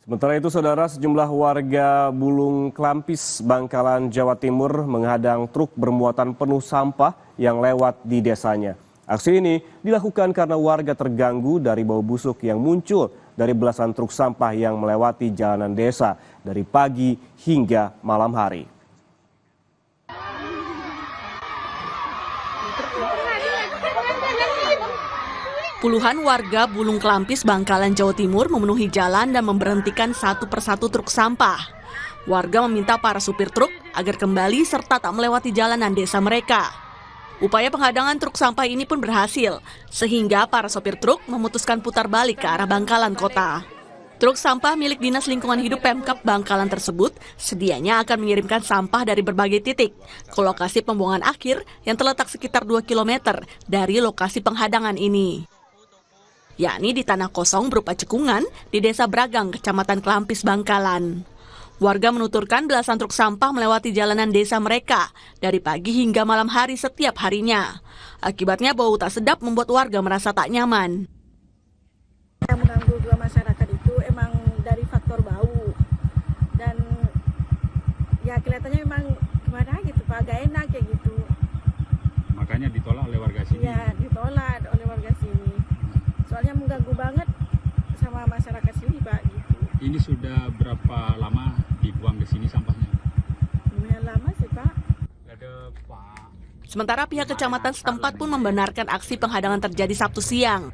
Sementara itu, saudara, sejumlah warga Bulung Klampis, Bangkalan, Jawa Timur menghadang truk bermuatan penuh sampah yang lewat di desanya. Aksi ini dilakukan karena warga terganggu dari bau busuk yang muncul dari belasan truk sampah yang melewati jalanan desa dari pagi hingga malam hari. Puluhan warga Bulung Klampis, Bangkalan, Jawa Timur memenuhi jalan dan memberhentikan satu persatu truk sampah. Warga meminta para supir truk agar kembali serta tak melewati jalanan desa mereka. Upaya penghadangan truk sampah ini pun berhasil, sehingga para sopir truk memutuskan putar balik ke arah Bangkalan kota. Truk sampah milik Dinas Lingkungan Hidup Pemkab Bangkalan tersebut sedianya akan mengirimkan sampah dari berbagai titik ke lokasi pembuangan akhir yang terletak sekitar 2 km dari lokasi penghadangan ini, yakni di tanah kosong berupa cekungan di Desa Bragang, Kecamatan Klampis, Bangkalan. Warga menuturkan belasan truk sampah melewati jalanan desa mereka dari pagi hingga malam hari setiap harinya. Akibatnya bau tak sedap membuat warga merasa tak nyaman. Yang mengganggu dua masyarakat itu emang dari faktor bau. Dan ya kelihatannya memang gimana gitu Pak, gak enak kayak gitu. Makanya ditolak oleh warga sini? Ya, ditolak oleh warga sini. Soalnya mengganggu banget sama masyarakat sini Pak gitu. Ini sudah berapa lama dibuang di sini sampahnya? Lumayan lama sih Pak. Sementara pihak kecamatan setempat pun membenarkan aksi penghadangan terjadi Sabtu siang.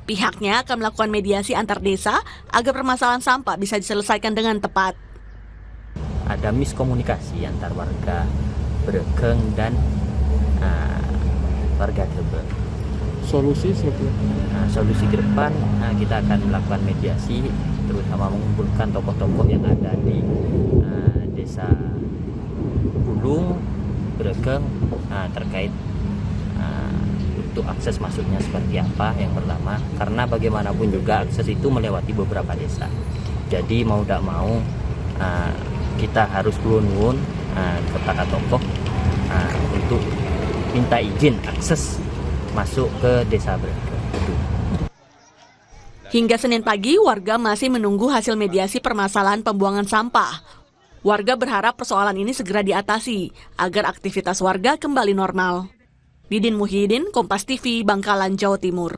Pihaknya akan melakukan mediasi antar desa agar permasalahan sampah bisa diselesaikan dengan tepat. Ada miskomunikasi antar warga Bregeng dan warga Tebel. Solusi Solusi ke depan kita akan melakukan mediasi, terutama mengumpulkan tokoh-tokoh yang ada di desa Bulung, Bregeng terkait untuk akses masuknya seperti apa yang pertama, karena bagaimanapun juga akses itu melewati beberapa desa. Jadi mau tidak mau kita harus nuwun ke para tokoh untuk minta izin akses masuk ke desa Bregeng. Hingga Senin pagi, warga masih menunggu hasil mediasi permasalahan pembuangan sampah. Warga berharap persoalan ini segera diatasi agar aktivitas warga kembali normal. Didin Muhyiddin, Kompas TV, Bangkalan, Jawa Timur.